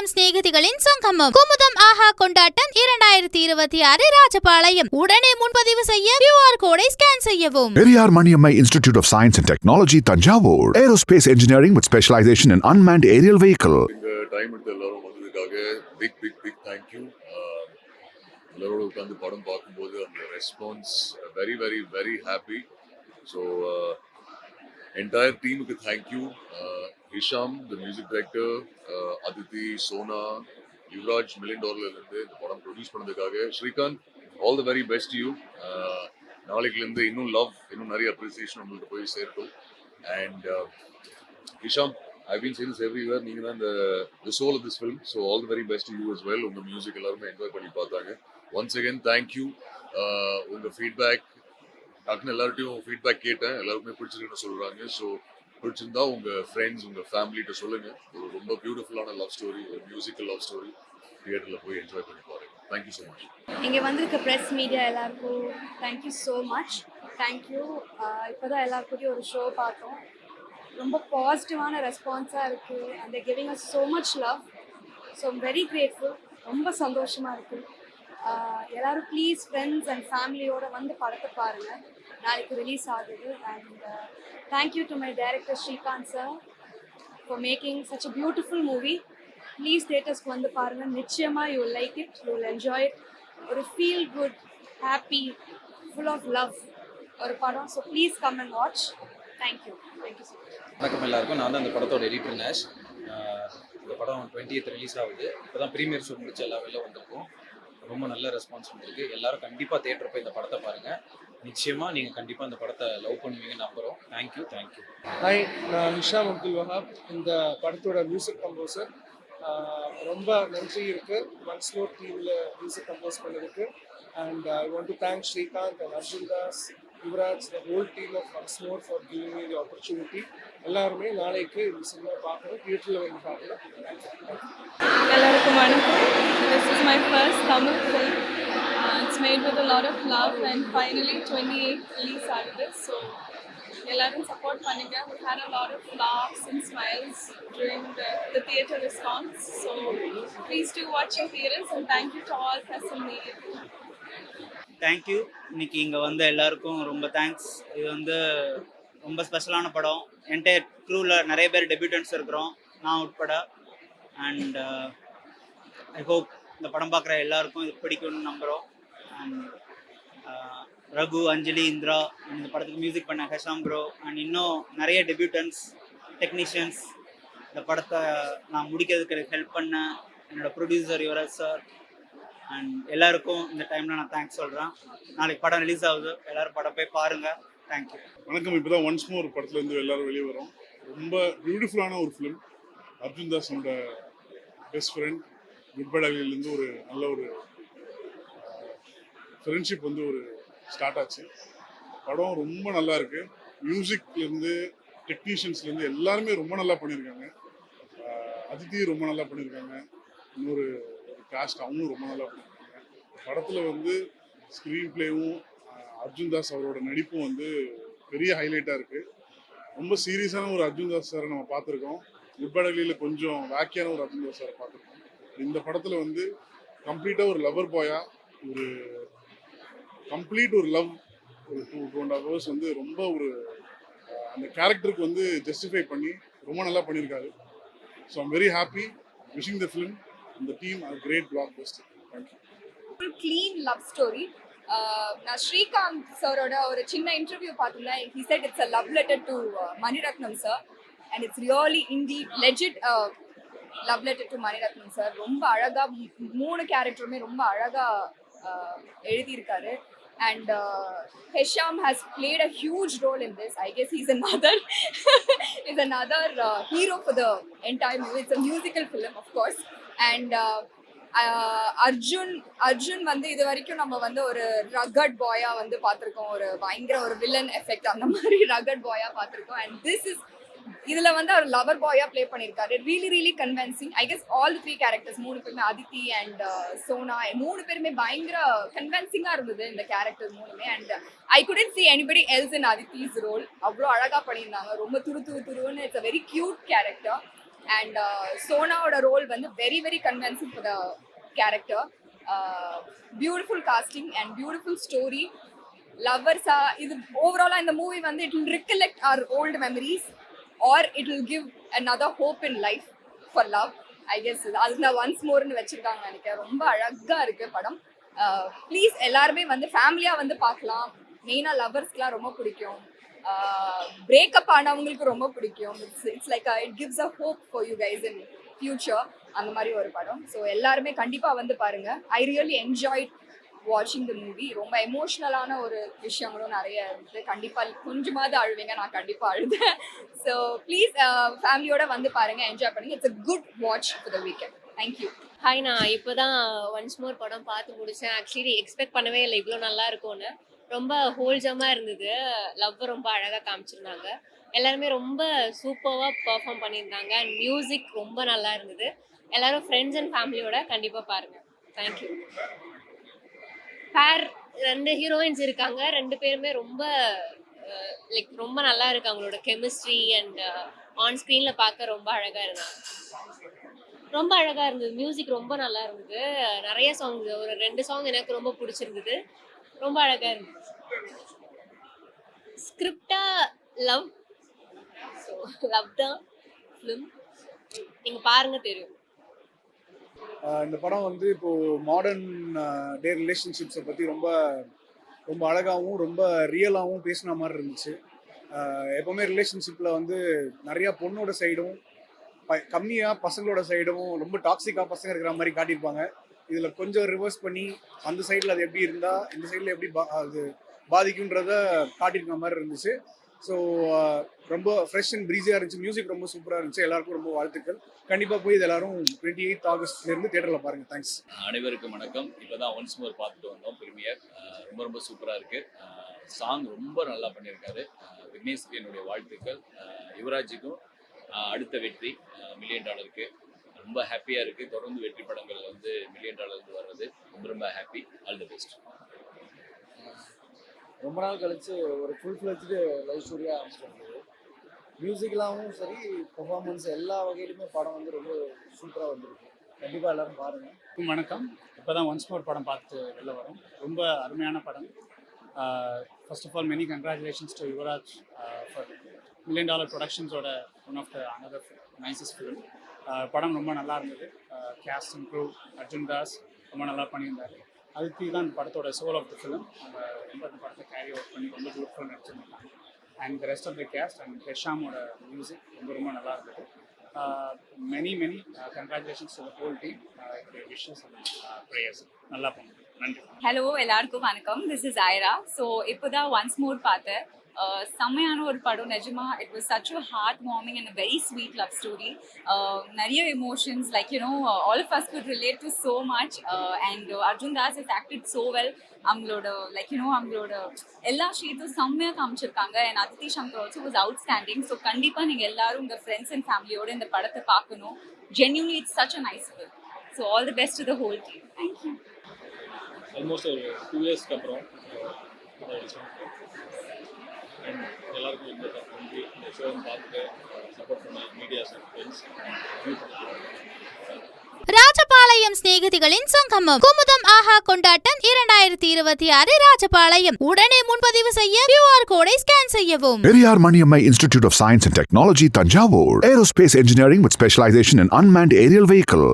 குடும்பம் சிநேகிதிகளின் சங்கமம் குமுதம் ஆஹா கொண்டாட்டம் 2026 ராஜபாளையம். உடனே முன்பதிவு செய்ய QR கோடை ஸ்கேன் செய்யவும். Periyar Maniammai Institute of Science and Technology, Tanjavur. Aerospace engineering with specialization in unmanned aerial vehicle. Time எடுத்து எல்லாரும் வந்ததுக்காக பிக் தேங்க்யூ. எல்லாரோட உட்காந்து படம் பார்க்கும்போது அந்த response very very very happy. So entire டீமுக்கு thank you. Hesham the music director, Aditi, Sona, Yuvaraj $1 million இருந்து இந்த படம் ப்ரொடியூஸ் பண்ணதுக்காக, Srikanth all the very best you. நாளைக்குலேருந்து இன்னும் லவ், இன்னும் நிறைய அப்ரிசியேஷன் உங்களுக்கு போய் சேர்க்கும். And Hesham, I've been saying this everywhere, நீங்க தான் the soul of this film, so all the very best to you as well. உங்க மியூசிக் எல்லாருமே என்ஜாய் பண்ணி பார்த்தாங்க. Once again thank you. உங்க ஃபீட்பேக் டக்குன்னு எல்லார்ட்டையும் ஃபீட்பேக் கேட்டேன், எல்லாருக்குமே பிடிச்சிருக்குன்னு சொல்றாங்க. ஸோ பிடிச்சிருந்தா உங்க ஃப்ரெண்ட்ஸ், உங்க ஃபேமிலிகிட்ட சொல்லுங்க. ஒரு ரொம்ப பியூட்டிஃபுல்லான லவ் ஸ்டோரி, ஒரு மியூசிக்கல் லவ் ஸ்டோரி, தியேட்டரில் போய் என்ஜாய் பண்ணி பாருங்க. Thank you so much. இங்கே வந்திருக்க ப்ரெஸ் மீடியா எல்லாருக்கும் தேங்க்யூ ஸோ மச். தேங்க்யூ. இப்போ தான் எல்லாருக்கூடையும் ஒரு ஷோ பார்த்தோம். ரொம்ப பாசிட்டிவான ரெஸ்பான்ஸாக இருக்குது. And giving us so much love. So I'm very grateful. ரொம்ப சந்தோஷமாக இருக்குது. எல்லோரும் ப்ளீஸ் ஃப்ரெண்ட்ஸ் அண்ட் ஃபேமிலியோடு வந்து படத்தை பாருங்கள். நாளைக்கு ரிலீஸ் ஆகுது. And thank you to my director Srikanth sir for making such a beautiful movie. Please தியேட்டர்ஸ்க்கு வந்து பாருங்கள். நிச்சயமாக you will like it, you will enjoy it. ஒரு feel good, happy, full of love ஒரு படம். So please come and watch. Thank you so much. வணக்கம் எல்லாருக்கும். நான் தான் அந்த படத்தோட எடிட்டர் நேஷ். இந்த படம் 20th ரிலீஸ் ஆகுது. இப்போ தான் ப்ரீமியர் ஷோ முடிச்சு எல்லாம் வெளில வந்திருக்கும். ரொம்ப நல்ல ரெஸ்பான்ஸ் வந்துருக்கு. எல்லாரும் கண்டிப்பாக தியேட்டர் போய் இந்த படத்தை பாருங்கள். நிச்சயமாக நீங்கள் கண்டிப்பாக இந்த படத்தை லவ் பண்ணுவீங்கன்னு நம்புகிறோம். தேங்க்யூ. ஹாய், நான் ஹிஷாம் அப்துல் வஹாப், இந்த படத்தோட மியூசிக் கம்போசர். ரொம்ப நன்றி இருக்குது ஒன்ஸ் மோர் டீமில் மியூசிக் கம்போஸ் பண்ணதுக்கு. And I want to thank Srikanth and Arjun Das, Yuvraj, the whole team of once more for giving me the opportunity. எல்லாருமே நாளைக்கு இந்த சினிமா பார்க்கணும், தியேட்டரில் வந்து பார்க்கணும். எல்லாருக்கும் வணக்கம். This is my first Tamil film. It's made with a lot of love and finally 28th release ஆகுது. So எல்லாரும் support பண்ணுங்க. We had a lot of laughs and smiles during the theatre response. So please do watch in theaters and thank you to all press and media. Thank you. இன்னைக்கு இங்கே வந்த எல்லாருக்கும் ரொம்ப thanks. இது வந்து ரொம்ப ஸ்பெஷலான படம். என்டையர் க்ரூவில் நிறைய பேர் டெபியூட்டன்ஸ் இருக்கிறோம், நான் உட்பட. அண்ட் ஐ ஹோப் இந்த படம் பார்க்குற எல்லாருக்கும் இது பிடிக்கும்னு நம்புகிறோம். அண்ட் ரகு, அஞ்சலி, இந்திரா, இந்த படத்துக்கு மியூசிக் பண்ண ஹெஷாம் ப்ரோ, அண்ட் இன்னும் நிறைய டெபியூட்டன்ஸ், டெக்னீஷியன்ஸ் இந்த படத்தை நான் முடிக்கிறதுக்கு எனக்கு ஹெல்ப் பண்ண என்னோடய ப்ரொடியூசர் யுவராஜ் சார் அண்ட் எல்லாருக்கும் இந்த டைமில் நான் தேங்க்ஸ் சொல்கிறேன். நாளைக்கு படம் ரிலீஸ் ஆகுது, எல்லோரும் படம் போய் பாருங்கள். தேங்க்யூ. வணக்கம். இப்போ தான் ஒன்ஸ் மோர் படத்துலேருந்து எல்லோரும் வெளியே வரோம். ரொம்ப பியூட்டிஃபுல்லான ஒரு ஃபிலிம். அர்ஜுன் தாஸோட பெஸ்ட் ஃப்ரெண்ட் குட்படாவிலேருந்து ஒரு நல்ல ஒரு ஃப்ரெண்ட்ஷிப் வந்து ஒரு ஸ்டார்ட் ஆச்சு. படம் ரொம்ப நல்லா இருக்கு. மியூசிக்லேருந்து டெக்னீஷியன்ஸ்லேருந்து எல்லாருமே ரொம்ப நல்லா பண்ணியிருக்காங்க. அதித்தி ரொம்ப நல்லா பண்ணியிருக்காங்க. இன்னொரு காஸ்ட் அவங்களும் ரொம்ப நல்லா பண்ணியிருக்காங்க. படத்தில் வந்து ஸ்க்ரீன் பிளேவும் அர்ஜுன் தாஸ் அவரோட நடிப்பும் வந்து பெரிய ஹைலைட்டாக இருக்குது. ரொம்ப சீரியஸான ஒரு அர்ஜுன் தாஸ் சாரை நம்ம பார்த்துருக்கோம். குட்படலியில் கொஞ்சம் வேக்கியான ஒரு அர்ஜுன் தாஸ் சாரை பார்த்துருக்கோம். இந்த படத்தில் வந்து கம்ப்ளீட்டாக ஒரு லவர் பாயா, ஒரு கம்ப்ளீட் ஒரு லவ், ஒரு 2.5 hours வந்து ரொம்ப ஒரு அந்த கேரக்டருக்கு வந்து ஜஸ்டிஃபை பண்ணி ரொம்ப நல்லா பண்ணியிருக்காரு. So I'm very happy. Wishing the film and the team are great blockbuster. Thank you. Full clean love story. நான் ஸ்ரீகாந்த் சாரோட ஒரு சின்ன இன்டர்வியூ பார்த்தேன். He said it's a love letter to Maniratnam sir and it's really indeed legit love letter to Maniratnam sir. ரொம்ப அழகா 3 கேரக்டருமே ரொம்ப அழகா எழுதியிருக்காரு. And Hesham has played a huge role in this. I guess he's another hero for the entire movie. It's a musical film, of course. And Arjun வந்து இது வரைக்கும் நம்ம வந்து ஒரு ரகட் பாயா வந்து பார்த்துருக்கோம். ஒரு பயங்கர ஒரு வில்லன் எஃபெக்ட் அந்த மாதிரி ரகட் பாயா பார்த்துருக்கோம். அண்ட் திஸ் இஸ் இதுல வந்து அவர் லவர் பாயா ப்ளே பண்ணியிருக்காரு. Really convincing. I guess all 3 characters 3 பேருமே, அதித்தி அண்ட் சோனா, 3 பேருமே பயங்கர கன்வின்சிங்கா இருந்தது இந்த கேரக்டர் 3மே. And I couldn't see anybody else in Aditi's role. அவ்வளோ அழகா பண்ணியிருந்தாங்க. ரொம்ப துருன்னு. It's a very cute character. And சோனாவோட ரோல் வந்து very very convincing for the character. Beautiful casting and beautiful story. லவ்வர்ஸா இது ஓவராலாக இந்த மூவி வந்து it will recollect our old memories or it will give another hope in life for love. I guess அதுக்கு நான் once மோர்னு வச்சுருக்காங்க நினைக்கிறேன். ரொம்ப அழகாக இருக்குது படம். ப்ளீஸ் எல்லாருமே வந்து ஃபேமிலியாக வந்து பார்க்கலாம். மெயினாக லவ்வர்ஸ்க்குலாம் ரொம்ப பிடிக்கும். பிரேக்கப் ஆனவங்களுக்கு ரொம்ப பிடிக்கும். It's like it gives a hope for you guys in future. அந்த மாதிரி ஒரு படம். ஸோ எல்லாருமே கண்டிப்பாக வந்து பாருங்கள். ஐ ரியலி என்ஜாய் வாட்சிங் த மூவி. ரொம்ப எமோஷ்னலான ஒரு விஷயங்களும் நிறைய இருக்குது. கண்டிப்பாக கொஞ்சமாவது அழுவீங்க. நான் கண்டிப்பாக அழுதேன். ஸோ ப்ளீஸ் ஃபேமிலியோட வந்து பாருங்கள், என்ஜாய் பண்ணுங்கள். It's a good watch for the weekend. Thank you. Hi, நான் இப்போ தான் ஒன்ஸ் மோர் படம் பார்த்து முடித்தேன். ஆக்சுவலி எக்ஸ்பெக்ட் பண்ணவே இல்லை இவ்வளோ நல்லா இருக்கும்னு. ரொம்ப ஹோல்ஜமாக இருந்தது. லவ் ரொம்ப அழகாக காமிச்சிருந்தாங்க. எல்லாருமே ரொம்ப சூப்பராக பர்ஃபார்ம் பண்ணியிருந்தாங்க. அண்ட் மியூசிக் ரொம்ப நல்லா இருந்தது. எல்லாரும் ஃப்ரெண்ட்ஸ் அண்ட் ஃபேமிலியோட கண்டிப்பாக பாருங்கள். தேங்க்யூ. பேர் 2 ஹீரோயின்ஸ் இருக்காங்க. 2 பேருமே ரொம்ப லைக் ரொம்ப நல்லா இருக்கு. அவங்களோட கெமிஸ்ட்ரி அண்ட் ஆன் ஸ்க்ரீனில் பார்க்க ரொம்ப அழகாக இருந்தாங்க. ரொம்ப அழகாக இருந்தது. மியூசிக் ரொம்ப நல்லா இருந்தது. நிறைய சாங்ஸ், ஒரு 2 சாங் எனக்கு ரொம்ப பிடிச்சிருந்தது. ரொம்ப அழகாக இருந்தது. ஸ்கிரிப்டாக லவ், ஸோ லவ் தான் ஃபிலிம். நீங்கள் பாருங்கள், தெரியும். இந்த படம் வந்து இப்போது மாடர்ன் டே ரிலேஷன்ஷிப்ஸை பற்றி ரொம்ப ரொம்ப அழகாகவும் ரொம்ப ரியலாகவும் பேசின மாதிரி இருந்துச்சு. எப்போவுமே ரிலேஷன்ஷிப்பில் வந்து நிறையா பொண்ணோட சைடும் கம்மியாக பசங்களோட சைடும் ரொம்ப டாக்ஸிக்காக பசங்க இருக்கிற மாதிரி காட்டியிருப்பாங்க. இதில் கொஞ்சம் ரிவர்ஸ் பண்ணி அந்த சைடில் அது எப்படி இருந்தால் இந்த சைடில் எப்படி அது பாதிக்குன்றத காட்டியிருக்க மாதிரி இருந்துச்சு. ஸோ ரொம்ப ஃப்ரெஷ் அண்ட் ப்ரீஸியாக இருந்துச்சு. மியூசிக் ரொம்ப சூப்பராக இருந்துச்சு. எல்லாருக்கும் ரொம்ப வாழ்த்துக்கள். கண்டிப்பாக போய் இது எல்லாரும் 28 ஆகஸ்ட்லேருந்து தேட்டரில் பாருங்கள். தேங்க்ஸ். அனைவருக்கும் வணக்கம். இப்போ தான் ஒன்ஸ் மோர் பார்த்துட்டு வந்தோம் ப்ரீமியர். ரொம்ப ரொம்ப சூப்பராக இருக்குது. சாங் ரொம்ப நல்லா பண்ணியிருக்காரு. விக்னேஷ்க்கு என்னுடைய வாழ்த்துக்கள். யுவராஜுக்கும் அடுத்த வெற்றி $1 மில்லியன் ரொம்ப ஹாப்பியாக இருக்குது. தொடர்ந்து வெற்றி படங்கள் வந்து $1 மில்லியன் வர்றது ரொம்ப ரொம்ப ஹாப்பி. All the best. ரொம்ப நாள் கழிச்சு ஒரு ஃபுல் ஃப்ளெஜ்டு லவ் ஸ்டோரியாக ஆரம்பிச்சிருந்தது. மியூசிக்கலாகவும் சரி, பெர்ஃபார்மன்ஸ் எல்லா வகையிலுமே படம் வந்து ரொம்ப சூப்பராக வந்திருக்கு. கண்டிப்பாக எல்லோரும் பாருங்கள். வணக்கம். இப்போ தான் ஒன்ஸ் மோர் படம் பார்த்து வெளில வரும். ரொம்ப அருமையான படம். First of all many congratulations to Yuvaraj for $1 million ப்ரொடக்ஷன்ஸோட one of the another nicest film. படம் ரொம்ப நல்லா இருந்தது. Cast and crew, Arjun Das ரொம்ப நல்லா பண்ணியிருந்தார். அதுக்கு தான் படத்தோட சோல் ஆஃப் த ஃபிலிம். நம்ம ரொம்ப அந்த படத்தை கேரி அவுட் பண்ணி ரொம்ப பியூட்டிஃபுல் நடிச்சிருந்தாங்க. And the rest of the cast and ஹெஷாமோட மியூசிக் ரொம்ப ரொம்ப நல்லா இருந்தது. Many congratulations to the whole team. Wishes and prayers. நல்லா பண்ணுங்க. நன்றி. ஹலோ, எல்லாருக்கும் வணக்கம். This is Airaa. ஸோ இப்போ தான் ஒன்ஸ் மோர் பார்த்தேன். செம்மையான ஒரு படம். நிஜமா it was such a heartwarming and very sweet love story. நிறைய emotions like all of us could relate to so much. And Arjun Das is acted so well. அவங்களோட அவங்களோட எல்லா ஷேட்டும் செம்மையாக காமிச்சிருக்காங்க. And Aditi Shankar also was outstanding. So கண்டிப்பாக நீங்கள் எல்லாரும் உங்கள் ஃப்ரெண்ட்ஸ் அண்ட் ஃபேமிலியோட இந்த படத்தை பார்க்கணும். Genuinely it's such a nice film. So all the best to the whole team. Thank you. Almost ஒரு 2 இயர்ஸ்க்கு அப்புறம் எல்லாருக்கும் இந்த நன்றி. இந்த ஷோவை பார்த்துட்டு சப்போர்ட் பண்ண மீடியாஸ் அண்ட் ஃப்ரெண்ட்ஸ். ராஜபாளையம் சிநேகிதிகளின் சங்கமம் குமுதம் ஆஹா கொண்டாட்டம் 2026 ராஜபாளையம். உடனே முன்பதிவு செய்ய QR கோடை ஸ்கேன் செய்யவும். Periyar Maniammai Institute of Science and Technology, Tanjavur. Aerospace engineering with specialization in unmanned aerial vehicle.